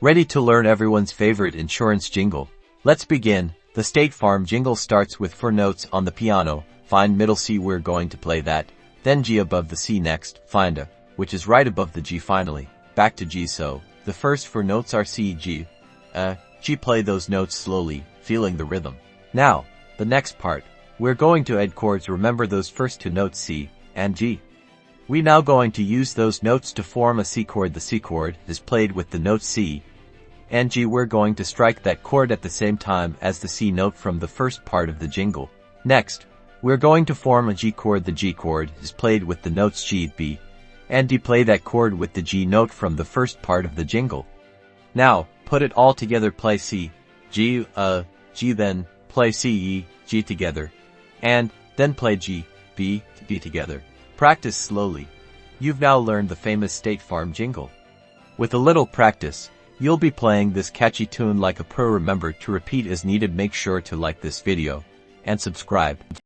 Ready to learn everyone's favorite insurance jingle? Let's begin. The State Farm Jingle starts with 4 notes on the piano. Find middle C, we're going to play that. Then G above the C next. Find A, which is right above the G finally. Back to G, so the first 4 notes are C, G, G. Play those notes slowly, feeling the rhythm. Now, the next part. We're going to add chords. Remember those first 2 notes C and G. We now going to use those notes to form a C chord. The C chord is played with the note C and G. We're going to strike that chord at the same time as the C note from the first part of the jingle. Next, we're going to form a G chord. The G chord is played with the notes G, B, and D. Play that chord with the G note from the first part of the jingle. Now, put it all together. Play C, G, G, then play C, E, G together, and then play G, B, D together. Practice slowly. You've now learned the famous State Farm Jingle. With a little practice, you'll be playing this catchy tune like a pro. Remember to repeat as needed. Make sure to like this video and subscribe.